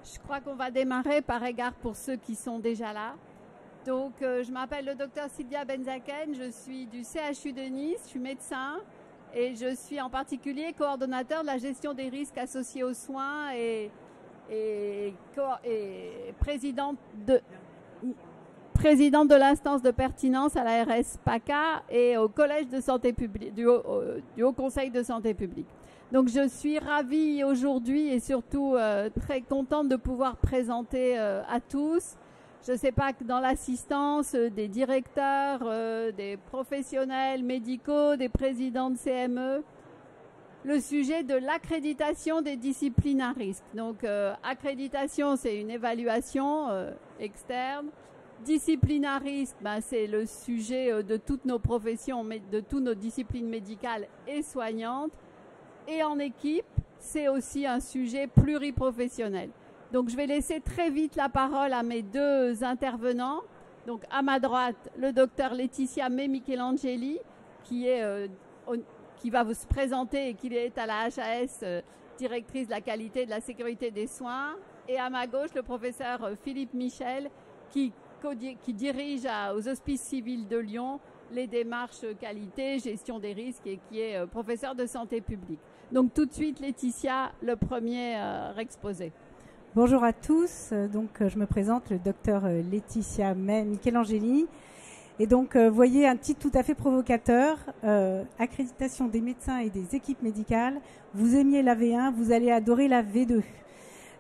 Je crois qu'on va démarrer par égard pour ceux qui sont déjà là. Donc, je m'appelle le docteur Sylvia Benzaken, je suis du CHU de Nice, je suis médecin et je suis en particulier coordonnateur de la gestion des risques associés aux soins et présidente de l'instance de pertinence à la RS PACA et au Collège de santé publique, du Haut Conseil de santé publique. Donc je suis ravie aujourd'hui et surtout très contente de pouvoir présenter à tous. Je ne sais pas que dans l'assistance des directeurs, des professionnels médicaux, des présidents de CME, le sujet de l'accréditation des disciplines à risque. Donc accréditation, c'est une évaluation externe. Discipline à risque, c'est le sujet de toutes nos professions, de toutes nos disciplines médicales et soignantes. Et en équipe, c'est aussi un sujet pluriprofessionnel. Donc, je vais laisser très vite la parole à mes deux intervenants. Donc, à ma droite, le docteur Laetitia May-Michelangeli, qui va vous se présenter et qui est à la HAS, directrice de la qualité et de la sécurité des soins. Et à ma gauche, le professeur Philippe Michel, qui dirige aux Hospices civils de Lyon les démarches qualité, gestion des risques et qui est professeur de santé publique. Donc tout de suite, Laetitia, le premier exposé. Bonjour à tous. Donc je me présente, le docteur Laetitia May-Michelangeli. Et donc vous voyez un titre tout à fait provocateur, accréditation des médecins et des équipes médicales. Vous aimiez la V1, vous allez adorer la V2.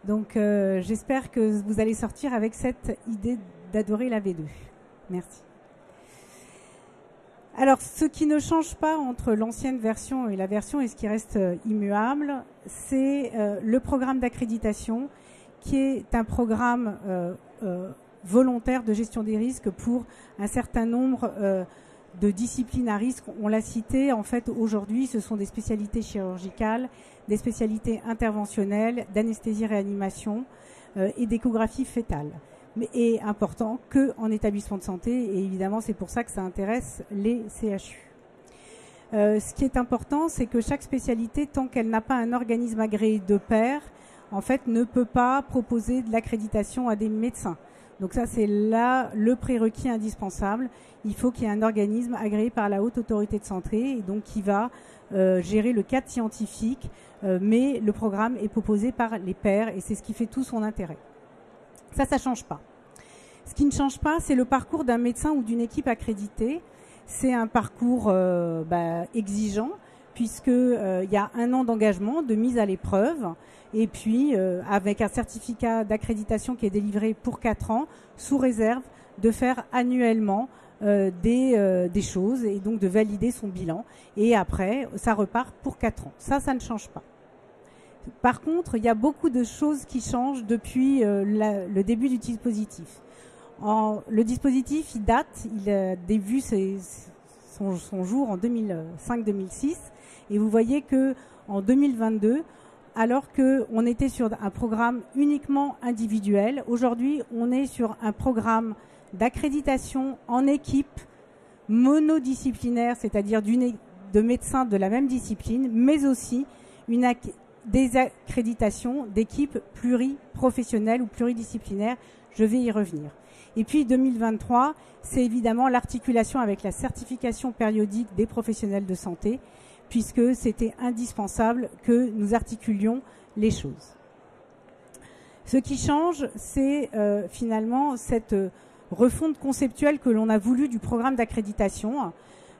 Donc j'espère que vous allez sortir avec cette idée d'adorer la V2. Merci. Alors, ce qui ne change pas entre l'ancienne version et la version et ce qui reste immuable, c'est le programme d'accréditation qui est un programme volontaire de gestion des risques pour un certain nombre de disciplines à risque. On l'a cité, en fait, aujourd'hui, ce sont des spécialités chirurgicales, des spécialités interventionnelles, d'anesthésie-réanimation et d'échographie fétale. Mais est important qu'en établissement de santé, et évidemment c'est pour ça que ça intéresse les CHU. Ce qui est important, c'est que chaque spécialité, tant qu'elle n'a pas un organisme agréé de pair, en fait ne peut pas proposer de l'accréditation à des médecins. Donc ça c'est là le prérequis indispensable. Il faut qu'il y ait un organisme agréé par la Haute Autorité de Santé et donc qui va gérer le cadre scientifique, mais le programme est proposé par les pairs et c'est ce qui fait tout son intérêt. Ça ne change pas. Ce qui ne change pas, c'est le parcours d'un médecin ou d'une équipe accréditée. C'est un parcours exigeant, puisqu'il y a 1 an d'engagement, de mise à l'épreuve, et puis avec un certificat d'accréditation qui est délivré pour 4 ans, sous réserve de faire annuellement des choses, et donc de valider son bilan. Et après, ça repart pour 4 ans. Ça ne change pas. Par contre, il y a beaucoup de choses qui changent depuis le début du dispositif. Le dispositif, il date, il a vu son jour en 2005-2006, et vous voyez que en 2022, alors qu'on était sur un programme uniquement individuel, aujourd'hui, on est sur un programme d'accréditation en équipe monodisciplinaire, c'est-à-dire de médecins de la même discipline, mais aussi des accréditations d'équipes pluriprofessionnelles ou pluridisciplinaires. Je vais y revenir. Et puis 2023, c'est évidemment l'articulation avec la certification périodique des professionnels de santé, puisque c'était indispensable que nous articulions les choses. Ce qui change, c'est finalement cette refonte conceptuelle que l'on a voulu du programme d'accréditation,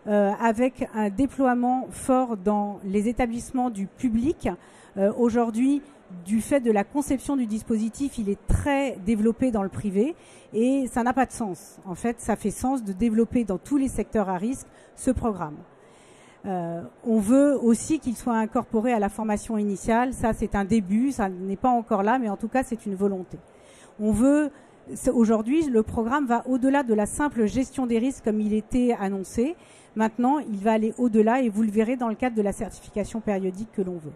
avec un déploiement fort dans les établissements du public. Aujourd'hui, du fait de la conception du dispositif, il est très développé dans le privé et ça n'a pas de sens. En fait, ça fait sens de développer dans tous les secteurs à risque ce programme. On veut aussi qu'il soit incorporé à la formation initiale. Ça, c'est un début, ça n'est pas encore là, mais en tout cas, c'est une volonté. Aujourd'hui, le programme va au-delà de la simple gestion des risques comme il était annoncé. Maintenant, il va aller au-delà et vous le verrez dans le cadre de la certification périodique que l'on veut.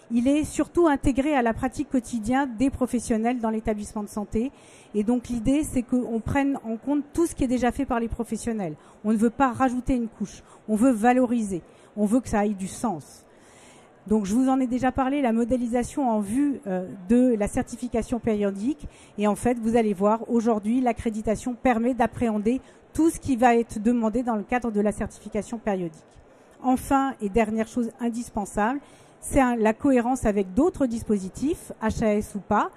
Il est surtout intégré à la pratique quotidienne des professionnels dans l'établissement de santé. Et donc l'idée, c'est qu'on prenne en compte tout ce qui est déjà fait par les professionnels. On ne veut pas rajouter une couche. On veut valoriser. On veut que ça ait du sens. Donc je vous en ai déjà parlé, la modélisation en vue de la certification périodique. Et en fait, vous allez voir, aujourd'hui, l'accréditation permet d'appréhender tout ce qui va être demandé dans le cadre de la certification périodique. Enfin, et dernière chose indispensable, c'est la cohérence avec d'autres dispositifs, HAS ou pas,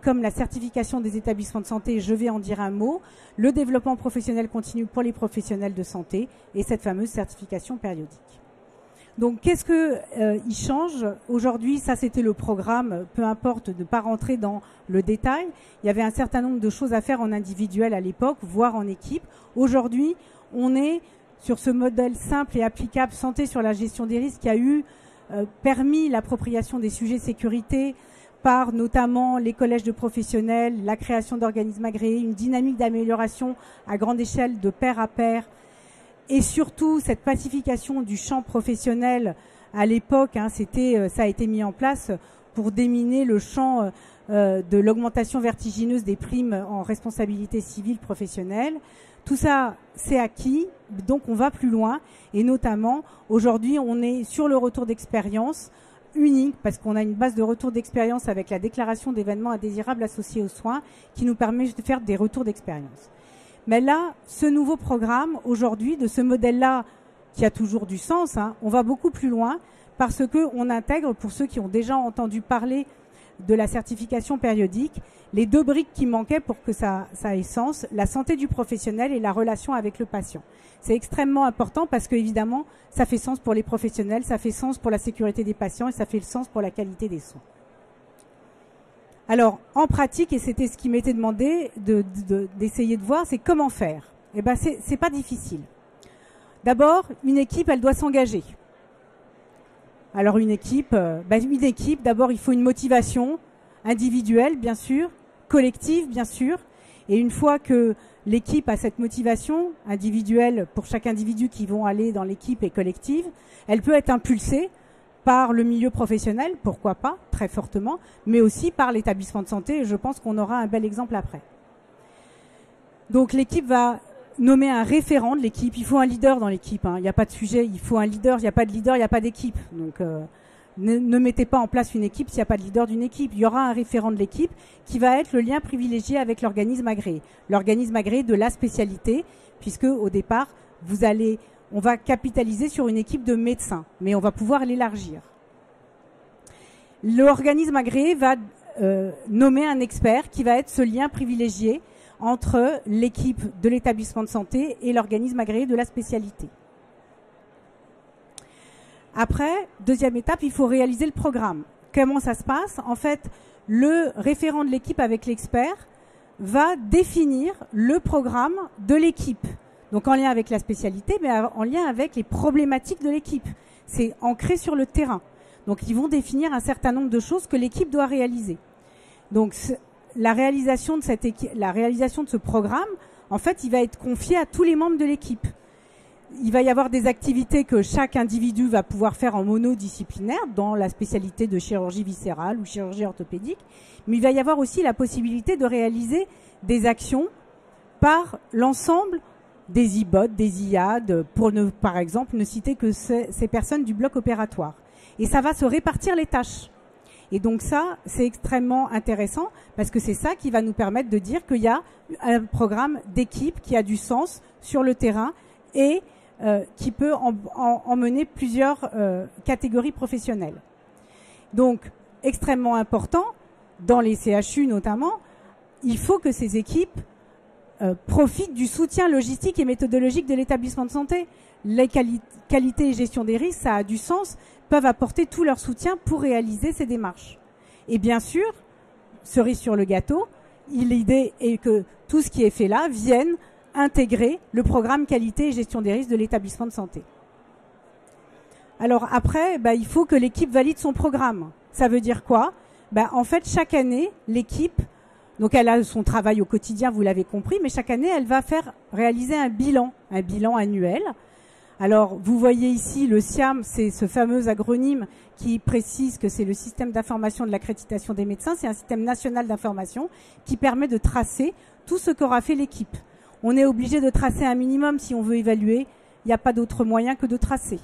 comme la certification des établissements de santé, je vais en dire un mot, le développement professionnel continu pour les professionnels de santé et cette fameuse certification périodique. Donc, qu'est-ce qu'il change aujourd'hui? Ça, c'était le programme, peu importe de ne pas rentrer dans le détail. Il y avait un certain nombre de choses à faire en individuel à l'époque, voire en équipe. Aujourd'hui, on est sur ce modèle simple et applicable santé sur la gestion des risques qui a permis l'appropriation des sujets sécurité par notamment les collèges de professionnels, la création d'organismes agréés, une dynamique d'amélioration à grande échelle de pair à pair. Et surtout, cette pacification du champ professionnel à l'époque, ça a été mis en place pour déminer le champ de l'augmentation vertigineuse des primes en responsabilité civile professionnelle. Tout ça, c'est acquis, donc on va plus loin. Et notamment, aujourd'hui, on est sur le retour d'expérience unique, parce qu'on a une base de retour d'expérience avec la déclaration d'événements indésirables associés aux soins qui nous permet de faire des retours d'expérience. Mais là, ce nouveau programme, aujourd'hui, de ce modèle-là, qui a toujours du sens, on va beaucoup plus loin parce qu'on intègre, pour ceux qui ont déjà entendu parler de la certification périodique, les deux briques qui manquaient pour que ça ait sens, la santé du professionnel et la relation avec le patient. C'est extrêmement important parce que, évidemment, ça fait sens pour les professionnels, ça fait sens pour la sécurité des patients et ça fait sens pour la qualité des soins. Alors, en pratique, et c'était ce qui m'était demandé d'essayer de voir, c'est comment faire. Eh ben, c'est pas difficile. D'abord, une équipe, elle doit s'engager. Alors, une équipe, d'abord, il faut une motivation individuelle, bien sûr, collective, bien sûr. Et une fois que l'équipe a cette motivation individuelle pour chaque individu qui vont aller dans l'équipe et collective, elle peut être impulsée par le milieu professionnel, pourquoi pas, très fortement, mais aussi par l'établissement de santé, et je pense qu'on aura un bel exemple après. Donc l'équipe va nommer un référent de l'équipe, il faut un leader dans l'équipe, il n'y a pas de sujet, il faut un leader, il n'y a pas de leader, il n'y a pas d'équipe. Donc ne mettez pas en place une équipe s'il n'y a pas de leader d'une équipe. Il y aura un référent de l'équipe qui va être le lien privilégié avec l'organisme agréé. L'organisme agréé de la spécialité, puisque au départ, on va capitaliser sur une équipe de médecins, mais on va pouvoir l'élargir. L'organisme agréé va nommer un expert qui va être ce lien privilégié entre l'équipe de l'établissement de santé et l'organisme agréé de la spécialité. Après, deuxième étape, il faut réaliser le programme. Comment ça se passe? En fait, le référent de l'équipe avec l'expert va définir le programme de l'équipe. Donc en lien avec la spécialité, mais en lien avec les problématiques de l'équipe. C'est ancré sur le terrain. Donc ils vont définir un certain nombre de choses que l'équipe doit réaliser. Donc la réalisation de ce programme, en fait, il va être confié à tous les membres de l'équipe. Il va y avoir des activités que chaque individu va pouvoir faire en monodisciplinaire dans la spécialité de chirurgie viscérale ou chirurgie orthopédique, mais il va y avoir aussi la possibilité de réaliser des actions par l'ensemble des IBOT, des IAD, pour par exemple ne citer que ces personnes du bloc opératoire. Et ça va se répartir les tâches. Et donc ça, c'est extrêmement intéressant parce que c'est ça qui va nous permettre de dire qu'il y a un programme d'équipe qui a du sens sur le terrain et qui peut emmener plusieurs catégories professionnelles. Donc, extrêmement important, dans les CHU notamment, il faut que ces équipes profitent du soutien logistique et méthodologique de l'établissement de santé. Les qualités et gestion des risques, ça a du sens, peuvent apporter tout leur soutien pour réaliser ces démarches. Et bien sûr, cerise sur le gâteau, l'idée est que tout ce qui est fait là vienne intégrer le programme qualité et gestion des risques de l'établissement de santé. Alors après, il faut que l'équipe valide son programme. Ça veut dire quoi? En fait, chaque année, l'équipe, donc elle a son travail au quotidien, vous l'avez compris, mais chaque année, elle va réaliser un bilan annuel. Alors, vous voyez ici, le SIAM, c'est ce fameux acronyme qui précise que c'est le système d'information de l'accréditation des médecins. C'est un système national d'information qui permet de tracer tout ce qu'aura fait l'équipe. On est obligé de tracer un minimum si on veut évaluer. Il n'y a pas d'autre moyen que de tracer.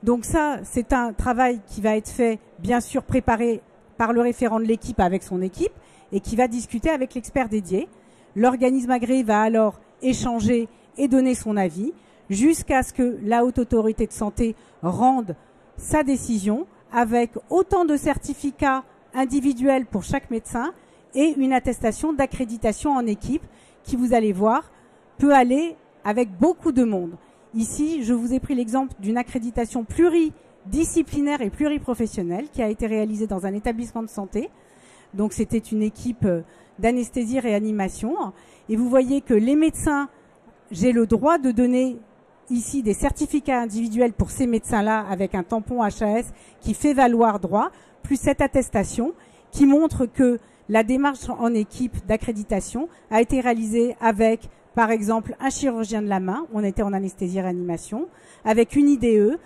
Donc ça, c'est un travail qui va être fait, bien sûr, préparé par le référent de l'équipe avec son équipe et qui va discuter avec l'expert dédié. L'organisme agréé va alors échanger et donner son avis jusqu'à ce que la Haute Autorité de Santé rende sa décision avec autant de certificats individuels pour chaque médecin et une attestation d'accréditation en équipe qui, vous allez voir, peut aller avec beaucoup de monde. Ici, je vous ai pris l'exemple d'une accréditation pluridisciplinaire et pluriprofessionnelle qui a été réalisée dans un établissement de santé. Donc, c'était une équipe d'anesthésie-réanimation. Et vous voyez que les médecins, j'ai le droit de donner ici des certificats individuels pour ces médecins-là avec un tampon HAS qui fait valoir droit, plus cette attestation qui montre que la démarche en équipe d'accréditation a été réalisée avec, par exemple, un chirurgien de la main, on était en anesthésie-réanimation, avec une IDE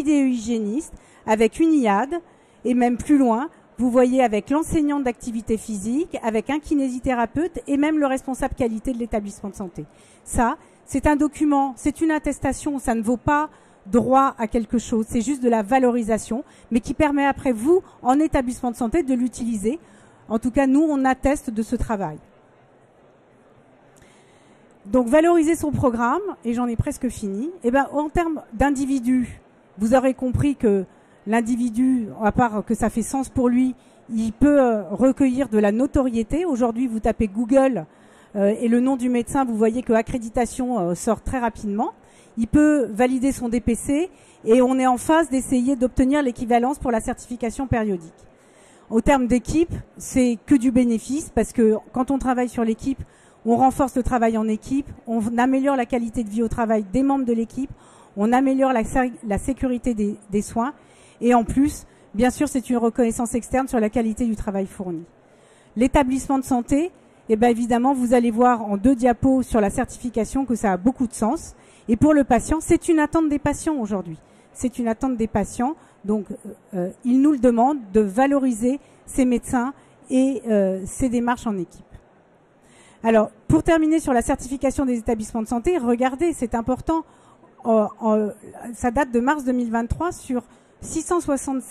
hygiéniste, avec une IAD, et même plus loin, vous voyez avec l'enseignant d'activité physique, avec un kinésithérapeute et même le responsable qualité de l'établissement de santé. Ça, c'est un document, c'est une attestation, ça ne vaut pas droit à quelque chose, c'est juste de la valorisation, mais qui permet après vous, en établissement de santé, de l'utiliser. En tout cas, nous, on atteste de ce travail. Donc, valoriser son programme, et j'en ai presque fini, eh ben, en termes d'individu, vous aurez compris que l'individu, à part que ça fait sens pour lui, il peut recueillir de la notoriété. Aujourd'hui, vous tapez Google et le nom du médecin, vous voyez que accréditation sort très rapidement. Il peut valider son DPC et on est en phase d'essayer d'obtenir l'équivalence pour la certification périodique. Au terme d'équipe, c'est que du bénéfice parce que quand on travaille sur l'équipe, on renforce le travail en équipe, on améliore la qualité de vie au travail des membres de l'équipe, on améliore la sécurité des soins et en plus, bien sûr, c'est une reconnaissance externe sur la qualité du travail fourni. L'établissement de santé, eh bien évidemment, vous allez voir en 2 diapos sur la certification que ça a beaucoup de sens. Et pour le patient, c'est une attente des patients aujourd'hui. C'est une attente des patients. Donc, ils nous le demandent de valoriser ces médecins et ces démarches en équipe. Alors, pour terminer sur la certification des établissements de santé, regardez, c'est important. Ça date de mars 2023 sur 660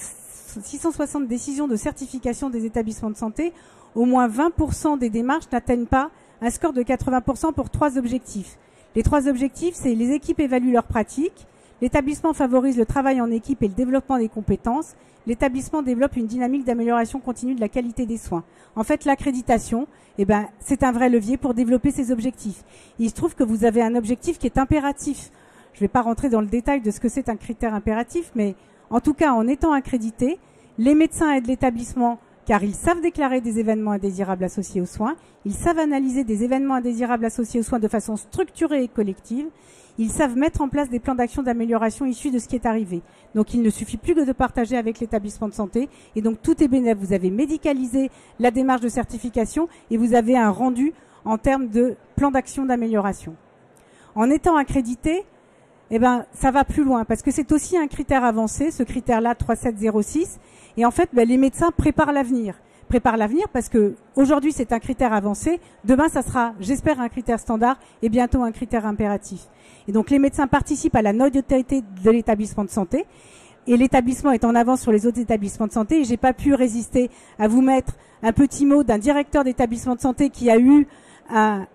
décisions de certification des établissements de santé. Au moins 20% des démarches n'atteignent pas un score de 80% pour 3 objectifs. Les 3 objectifs, c'est les équipes évaluent leurs pratiques, l'établissement favorise le travail en équipe et le développement des compétences, l'établissement développe une dynamique d'amélioration continue de la qualité des soins. En fait, l'accréditation, eh ben, c'est un vrai levier pour développer ces objectifs. Il se trouve que vous avez un objectif qui est impératif. Je ne vais pas rentrer dans le détail de ce que c'est un critère impératif, mais en tout cas, en étant accrédité, les médecins aident l'établissement car ils savent déclarer des événements indésirables associés aux soins, ils savent analyser des événements indésirables associés aux soins de façon structurée et collective, ils savent mettre en place des plans d'action d'amélioration issus de ce qui est arrivé. Donc il ne suffit plus que de partager avec l'établissement de santé, et donc tout est bénéfique. Vous avez médicalisé la démarche de certification et vous avez un rendu en termes de plan d'action d'amélioration. En étant accrédité, eh ben, ça va plus loin, parce que c'est aussi un critère avancé, ce critère-là 3706, et en fait, ben, les médecins préparent l'avenir. Préparent l'avenir parce que aujourd'hui c'est un critère avancé, demain ça sera, j'espère, un critère standard et bientôt un critère impératif. Et donc les médecins participent à la notoriété de l'établissement de santé, et l'établissement est en avance sur les autres établissements de santé, et j'ai pas pu résister à vous mettre un petit mot d'un directeur d'établissement de santé qui a eu un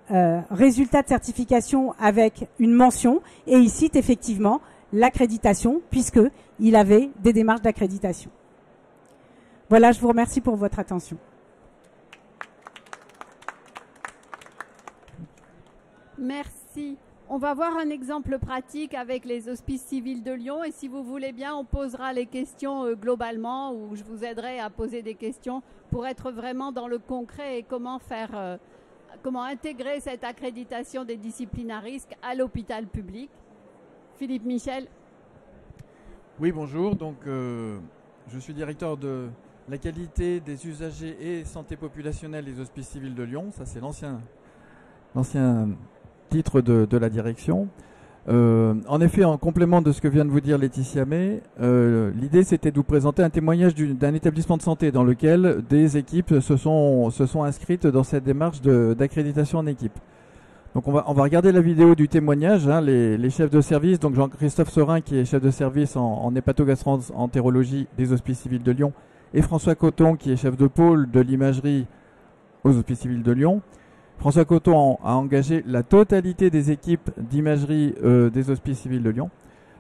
résultat de certification avec une mention, et il cite effectivement l'accréditation puisqu'il avait des démarches d'accréditation. Voilà, je vous remercie pour votre attention. Merci. On va voir un exemple pratique avec les hospices civils de Lyon, et si vous voulez bien, on posera les questions globalement, ou je vous aiderai à poser des questions pour être vraiment dans le concret et comment faire... comment intégrer cette accréditation des disciplines à risque à l'hôpital public. Philippe Michel. Oui, bonjour. Donc, je suis directeur de la qualité des usagers et santé populationnelle des hospices civils de Lyon. Ça, c'est l'ancien titre de la direction. En effet, en complément de ce que vient de vous dire Laetitia May, l'idée c'était de vous présenter un témoignage d'un établissement de santé dans lequel des équipes se sont inscrites dans cette démarche d'accréditation en équipe. Donc on va regarder la vidéo du témoignage, hein, les chefs de service, donc Jean-Christophe Sorin qui est chef de service en hépatogastro-entérologie des Hospices civils de Lyon, et François Coton qui est chef de pôle de l'imagerie aux Hospices civils de Lyon. François Coton a engagé la totalité des équipes d'imagerie des Hospices civils de Lyon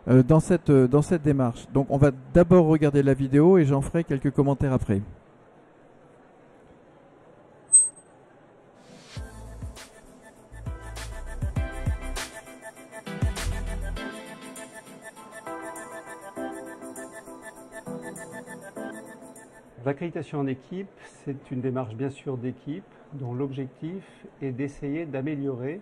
dans cette démarche. Donc on va d'abord regarder la vidéo et j'en ferai quelques commentaires après. L'accréditation en équipe, c'est une démarche bien sûr d'équipe dont l'objectif est d'essayer d'améliorer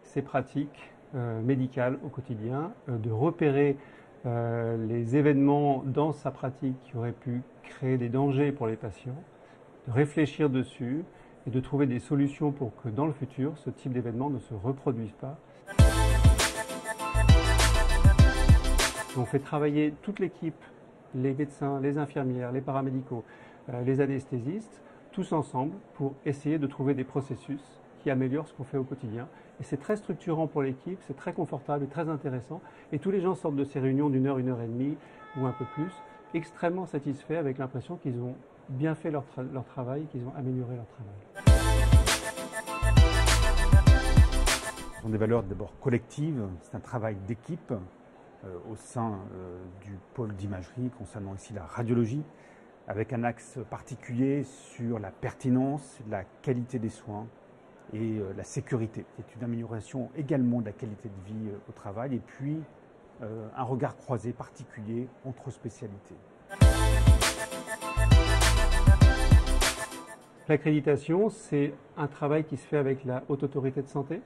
ces pratiques médicales au quotidien, de repérer les événements dans sa pratique qui auraient pu créer des dangers pour les patients, de réfléchir dessus et de trouver des solutions pour que dans le futur, ce type d'événement ne se reproduise pas. On fait travailler toute l'équipe, les médecins, les infirmières, les paramédicaux, les anesthésistes, tous ensemble pour essayer de trouver des processus qui améliorent ce qu'on fait au quotidien. Et c'est très structurant pour l'équipe, c'est très confortable et très intéressant. Et tous les gens sortent de ces réunions d'1 heure, 1 heure et demie ou un peu plus, extrêmement satisfaits avec l'impression qu'ils ont bien fait leur travail, qu'ils ont amélioré leur travail. Ce sont des valeurs d'abord collectives, c'est un travail d'équipe au sein du pôle d'imagerie concernant ici la radiologie, avec un axe particulier sur la pertinence, la qualité des soins et la sécurité. C'est une amélioration également de la qualité de vie au travail et puis un regard croisé particulier entre spécialités. L'accréditation, c'est un travail qui se fait avec la Haute Autorité de Santé,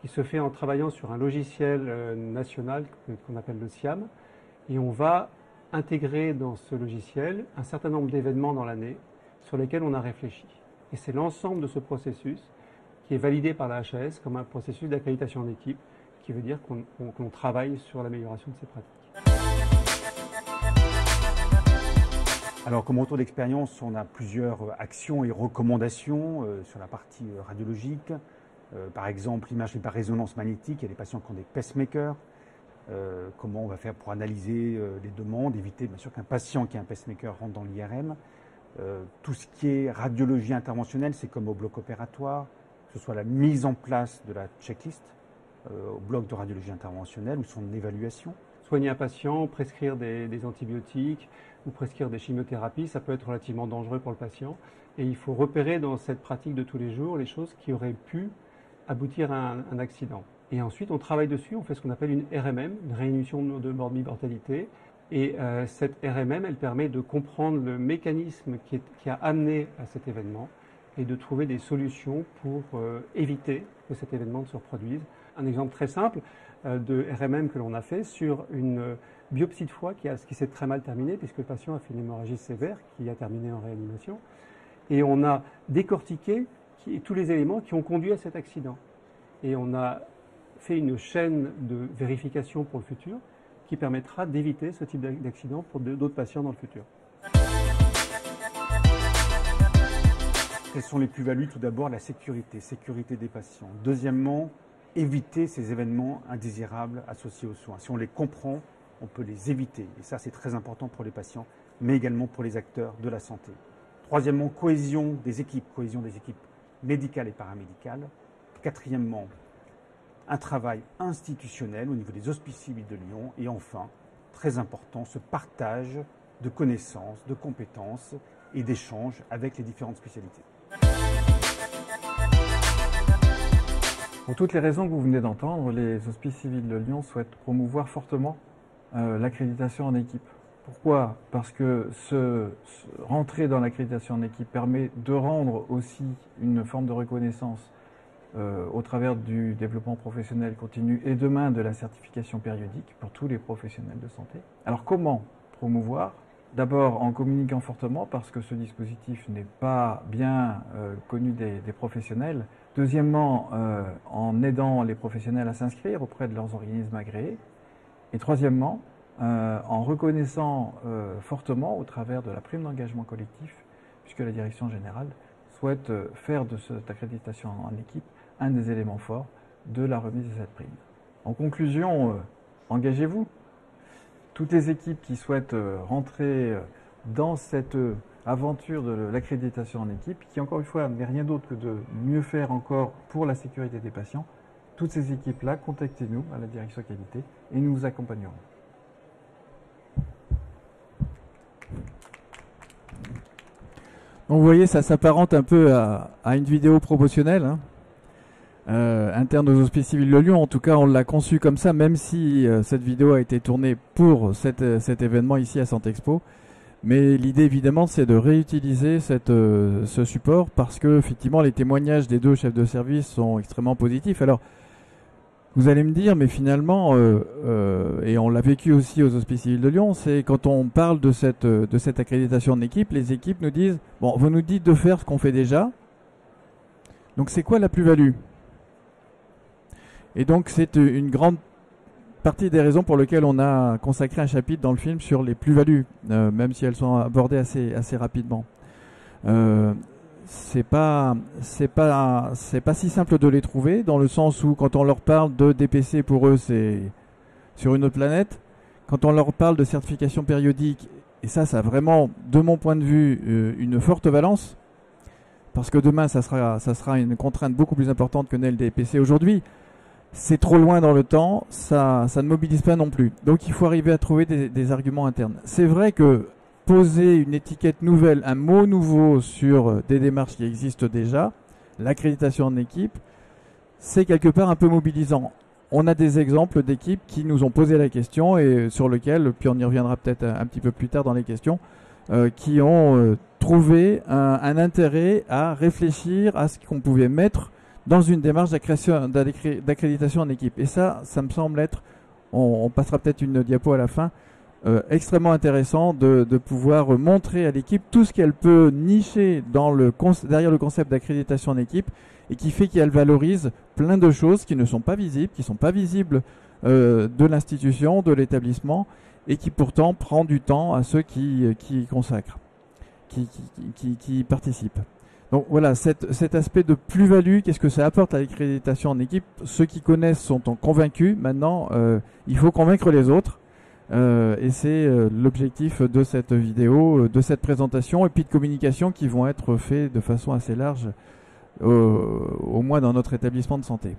qui se fait en travaillant sur un logiciel national qu'on appelle le SIAM, et on va intégrer dans ce logiciel un certain nombre d'événements dans l'année sur lesquels on a réfléchi. Et c'est l'ensemble de ce processus qui est validé par la HAS comme un processus d'accréditation en équipe, qui veut dire qu'on travaille sur l'amélioration de ces pratiques. Alors comme retour d'expérience, on a plusieurs actions et recommandations sur la partie radiologique. Par exemple, l'imagerie par résonance magnétique, il y a des patients qui ont des pacemakers. Comment on va faire pour analyser les demandes, éviter bien sûr qu'un patient qui a un pacemaker rentre dans l'IRM. Tout ce qui est radiologie interventionnelle, c'est comme au bloc opératoire, que ce soit la mise en place de la checklist au bloc de radiologie interventionnelle ou son évaluation. Soigner un patient, prescrire des antibiotiques ou prescrire des chimiothérapies, ça peut être relativement dangereux pour le patient. Et il faut repérer dans cette pratique de tous les jours les choses qui auraient pu aboutir à un accident. Et ensuite, on travaille dessus, on fait ce qu'on appelle une RMM, une réduction de mortalité. Et cette RMM, elle permet de comprendre le mécanisme qui a amené à cet événement et de trouver des solutions pour éviter que cet événement ne se reproduise. Un exemple très simple de RMM que l'on a fait sur une biopsie de foie qui s'est très mal terminée puisque le patient a fait une hémorragie sévère qui a terminé en réanimation. Et on a décortiqué tous les éléments qui ont conduit à cet accident. Et on a fait une chaîne de vérification pour le futur qui permettra d'éviter ce type d'accident pour d'autres patients dans le futur. Quelles sont les plus-values? Tout d'abord, la sécurité des patients. Deuxièmement, éviter ces événements indésirables associés aux soins. Si on les comprend, on peut les éviter. Et ça, c'est très important pour les patients, mais également pour les acteurs de la santé. Troisièmement, cohésion des équipes médicales et paramédicales. Quatrièmement, un travail institutionnel au niveau des Hospices civils de Lyon. Et enfin, très important, ce partage de connaissances, de compétences et d'échanges avec les différentes spécialités. Pour toutes les raisons que vous venez d'entendre, les Hospices civils de Lyon souhaitent promouvoir fortement l'accréditation en équipe. Pourquoi? Parce que rentrer dans l'accréditation en équipe permet de rendre aussi une forme de reconnaissance au travers du développement professionnel continu et demain de la certification périodique pour tous les professionnels de santé. Alors comment promouvoir? D'abord en communiquant fortement parce que ce dispositif n'est pas bien connu des professionnels. Deuxièmement, en aidant les professionnels à s'inscrire auprès de leurs organismes agréés. Et troisièmement, en reconnaissant fortement au travers de la prime d'engagement collectif, puisque la direction générale souhaite faire de cette accréditation en équipe un des éléments forts de la remise de cette prime. En conclusion, engagez-vous. Toutes les équipes qui souhaitent rentrer dans cette aventure de l'accréditation en équipe, qui encore une fois n'est rien d'autre que de mieux faire encore pour la sécurité des patients, toutes ces équipes-là, contactez-nous à la direction qualité et nous vous accompagnerons. Donc vous voyez, ça s'apparente un peu à une vidéo promotionnelle, hein, interne aux Hospices Civils de Lyon. En tout cas, on l'a conçue comme ça, même si cette vidéo a été tournée pour cet événement ici à Santexpo. Mais l'idée, évidemment, c'est de réutiliser ce support parce que, effectivement, les témoignages des deux chefs de service sont extrêmement positifs. Alors, vous allez me dire, mais finalement, et on l'a vécu aussi aux Hospices Civils de Lyon, c'est quand on parle de cette accréditation en équipe, les équipes nous disent, bon, vous nous dites de faire ce qu'on fait déjà, donc c'est quoi la plus-value? Et donc c'est une grande partie des raisons pour lesquelles on a consacré un chapitre dans le film sur les plus-values, même si elles sont abordées assez rapidement. C'est pas si simple de les trouver, dans le sens où quand on leur parle de DPC, pour eux c'est sur une autre planète. Quand on leur parle de certification périodique, et ça a vraiment, de mon point de vue, une forte valence, parce que demain ça sera une contrainte beaucoup plus importante que n'est le DPC aujourd'hui. C'est trop loin dans le temps, ça ne mobilise pas non plus. Donc il faut arriver à trouver des arguments internes. C'est vrai que poser une étiquette nouvelle, un mot nouveau sur des démarches qui existent déjà, l'accréditation en équipe, c'est quelque part un peu mobilisant. On a des exemples d'équipes qui nous ont posé la question et sur lesquelles, puis on y reviendra peut-être un petit peu plus tard dans les questions, qui ont trouvé un intérêt à réfléchir à ce qu'on pouvait mettre dans une démarche d'accréditation en équipe. Et ça me semble être, on passera peut-être une diapo à la fin, extrêmement intéressant de pouvoir montrer à l'équipe tout ce qu'elle peut nicher derrière le concept d'accréditation en équipe et qui fait qu'elle valorise plein de choses qui ne sont pas visibles, qui ne sont pas visibles de l'institution, de l'établissement et qui pourtant prend du temps à ceux qui consacrent, qui participent. Donc voilà, cet aspect de plus-value, qu'est-ce que ça apporte à l'accréditation en équipe? Ceux qui connaissent sont convaincus. Maintenant, il faut convaincre les autres. Et c'est l'objectif de cette vidéo, de cette présentation et puis de communication qui vont être faits de façon assez large, au moins dans notre établissement de santé.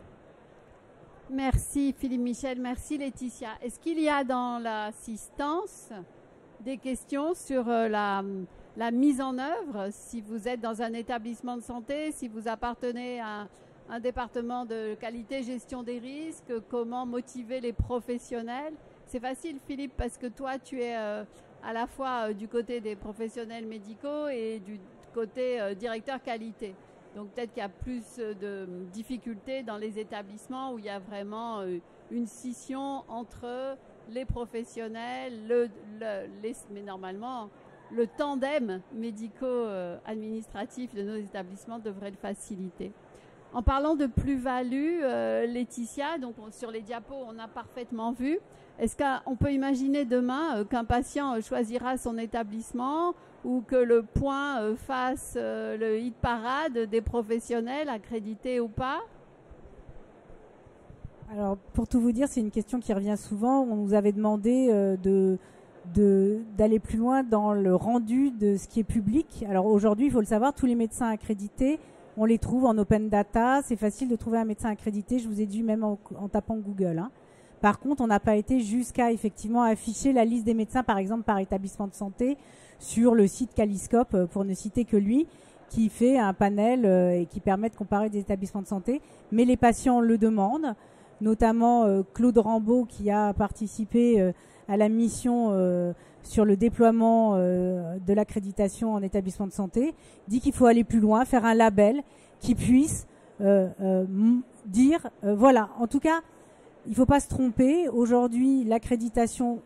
Merci Philippe Michel, merci Laetitia. Est-ce qu'il y a dans l'assistance des questions sur la mise en œuvre, si vous êtes dans un établissement de santé, si vous appartenez à un département de qualité, gestion des risques, comment motiver les professionnels? C'est facile Philippe parce que toi tu es à la fois du côté des professionnels médicaux et du côté directeur qualité. Donc peut-être qu'il y a plus de difficultés dans les établissements où il y a vraiment une scission entre les professionnels, mais normalement le tandem médico-administratif de nos établissements devrait le faciliter. En parlant de plus-value, Laetitia, donc sur les diapos, on a parfaitement vu. Est-ce qu'on peut imaginer demain qu'un patient choisira son établissement ou que le point fasse le hit parade des professionnels, accrédités ou pas? Alors, pour tout vous dire, c'est une question qui revient souvent. On nous avait demandé d'aller plus loin dans le rendu de ce qui est public. Alors aujourd'hui, il faut le savoir, tous les médecins accrédités, on les trouve en open data. C'est facile de trouver un médecin accrédité, je vous ai dit même en tapant Google. Hein. Par contre, on n'a pas été jusqu'à effectivement afficher la liste des médecins, par exemple par établissement de santé, sur le site Caliscope, pour ne citer que lui, qui fait un panel et qui permet de comparer des établissements de santé. Mais les patients le demandent, notamment Claude Rambaud qui a participé à la mission sur le déploiement de l'accréditation en établissement de santé, dit qu'il faut aller plus loin, faire un label qui puisse dire, voilà, en tout cas, il ne faut pas se tromper. Aujourd'hui, l'accréditation,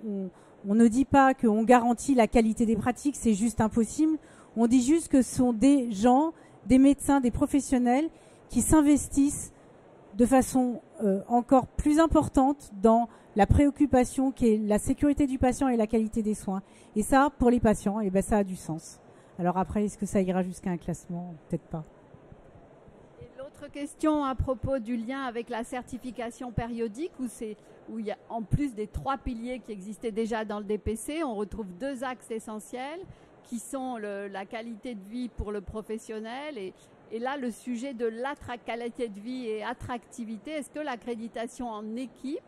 on ne dit pas qu'on garantit la qualité des pratiques, c'est juste impossible. On dit juste que ce sont des gens, des médecins, des professionnels qui s'investissent de façon encore plus importante dans la préoccupation qui est la sécurité du patient et la qualité des soins. Et ça, pour les patients, eh ben, ça a du sens. Alors après, est-ce que ça ira jusqu'à un classement? Peut-être pas. Et l'autre autre question à propos du lien avec la certification périodique, où il y a, en plus des 3 piliers qui existaient déjà dans le DPC, on retrouve 2 axes essentiels qui sont la qualité de vie pour le professionnel et là le sujet de qualité de vie et attractivité. Est-ce que l'accréditation en équipe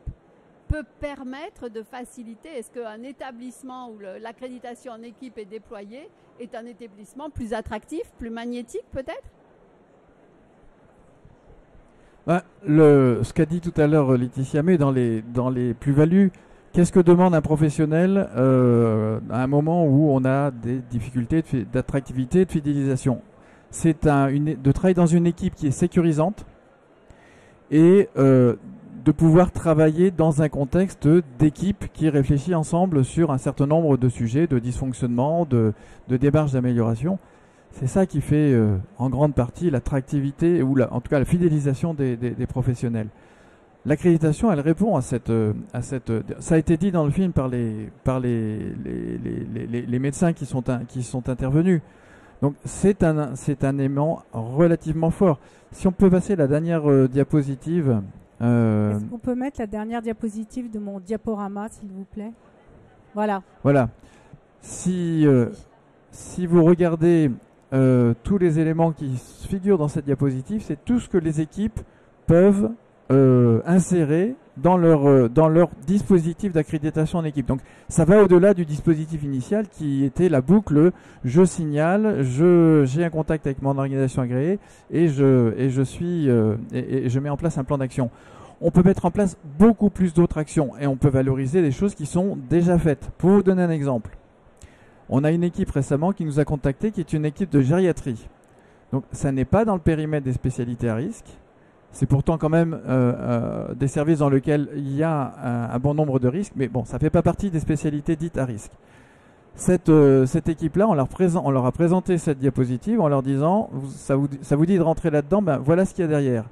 peut permettre de faciliter, est-ce qu'un établissement où l'accréditation en équipe est déployée est un établissement plus attractif, plus magnétique peut-être? Ce qu'a dit tout à l'heure Laetitia May dans les plus-values, qu'est-ce que demande un professionnel à un moment où on a des difficultés d'attractivité, de fidélisation? C'est de travailler dans une équipe qui est sécurisante et de pouvoir travailler dans un contexte d'équipe qui réfléchit ensemble sur un certain nombre de sujets, de dysfonctionnement, de démarches d'amélioration. C'est ça qui fait en grande partie l'attractivité ou en tout cas la fidélisation des professionnels. L'accréditation, elle répond à cette. Ça a été dit dans le film par les médecins qui sont intervenus. Donc c'est un élément relativement fort. Si on peut passer la dernière diapositive. Est-ce qu'on peut mettre la dernière diapositive de mon diaporama, s'il vous plaît? Voilà. Voilà. Si vous regardez tous les éléments qui figurent dans cette diapositive, c'est tout ce que les équipes peuvent insérer dans leur dispositif d'accréditation en équipe. Donc ça va au-delà du dispositif initial qui était la boucle je signale, j'ai un contact avec mon organisation agréée et je mets en place un plan d'action. On peut mettre en place beaucoup plus d'autres actions et on peut valoriser des choses qui sont déjà faites. Pour vous donner un exemple, on a une équipe récemment qui nous a contacté qui est une équipe de gériatrie. Donc ça n'est pas dans le périmètre des spécialités à risque. C'est pourtant quand même des services dans lesquels il y a un bon nombre de risques, mais bon, ça ne fait pas partie des spécialités dites à risque. Cette équipe-là, on leur a présenté cette diapositive en leur disant ça vous dit de rentrer là-dedans, ben voilà ce qu'il y a derrière.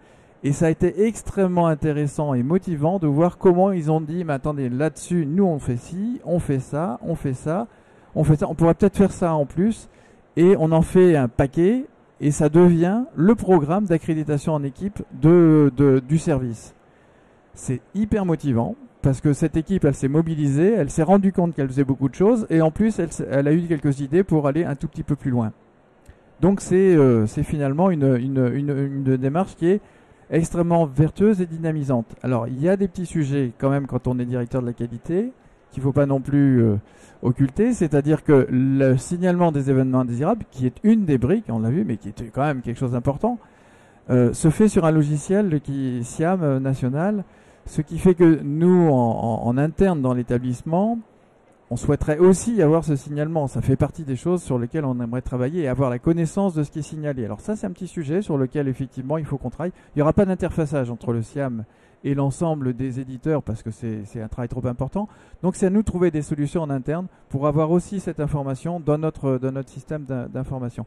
Et ça a été extrêmement intéressant et motivant de voir comment ils ont dit mais attendez, là-dessus, nous on fait ci, on fait ça, on fait ça, on fait ça, on pourrait peut-être faire ça en plus, et on en fait un paquet. Et ça devient le programme d'accréditation en équipe du service. C'est hyper motivant parce que cette équipe, elle s'est mobilisée, elle s'est rendue compte qu'elle faisait beaucoup de choses et en plus, elle a eu quelques idées pour aller un tout petit peu plus loin. Donc c'est finalement une démarche qui est extrêmement vertueuse et dynamisante. Alors il y a des petits sujets quand même quand on est directeur de la qualité qu'il ne faut pas non plus occulter, c'est-à-dire que le signalement des événements indésirables, qui est une des briques, on l'a vu, mais qui est quand même quelque chose d'important, se fait sur un logiciel qui est SIAM national, ce qui fait que nous, en interne dans l'établissement, on souhaiterait aussi avoir ce signalement. Ça fait partie des choses sur lesquelles on aimerait travailler et avoir la connaissance de ce qui est signalé. Alors ça, c'est un petit sujet sur lequel, effectivement, il faut qu'on travaille. Il n'y aura pas d'interfaçage entre le SIAM et l'ensemble des éditeurs parce que c'est un travail trop important. Donc c'est à nous de trouver des solutions en interne pour avoir aussi cette information dans notre système d'information.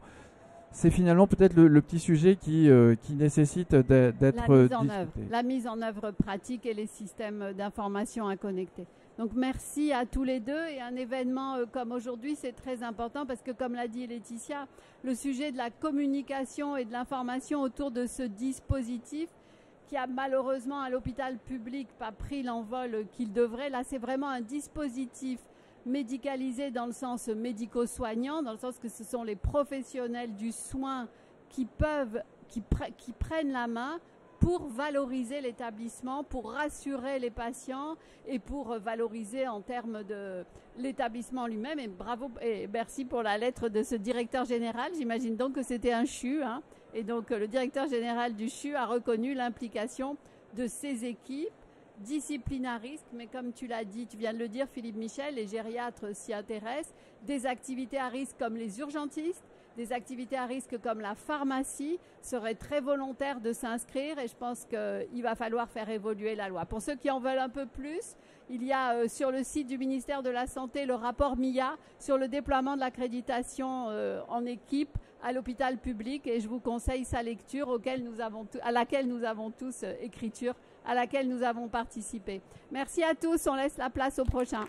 C'est finalement peut-être le petit sujet qui nécessite d'être discuté. La mise en œuvre pratique et les systèmes d'information à connecter. Donc merci à tous les deux, et un événement comme aujourd'hui c'est très important parce que comme l'a dit Laetitia, le sujet de la communication et de l'information autour de ce dispositif qui a malheureusement à l'hôpital public pas pris l'envol qu'il devrait. Là, c'est vraiment un dispositif médicalisé dans le sens médico-soignant, dans le sens que ce sont les professionnels du soin qui prennent la main pour valoriser l'établissement, pour rassurer les patients et pour valoriser en termes de l'établissement lui-même. Et bravo et merci pour la lettre de ce directeur général. J'imagine donc que c'était un CHU, hein. Et donc, le directeur général du CHU a reconnu l'implication de ces équipes, disciplines à risque, mais comme tu l'as dit, tu viens de le dire, Philippe Michel, les gériatres s'y intéressent, des activités à risque comme les urgentistes, des activités à risque comme la pharmacie seraient très volontaires de s'inscrire et je pense qu'il va falloir faire évoluer la loi. Pour ceux qui en veulent un peu plus, il y a sur le site du ministère de la Santé le rapport MIA sur le déploiement de l'accréditation en équipe à l'hôpital public et je vous conseille sa lecture à laquelle nous avons tous écriture, à laquelle nous avons participé. Merci à tous, on laisse la place au prochain.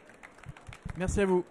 Merci à vous.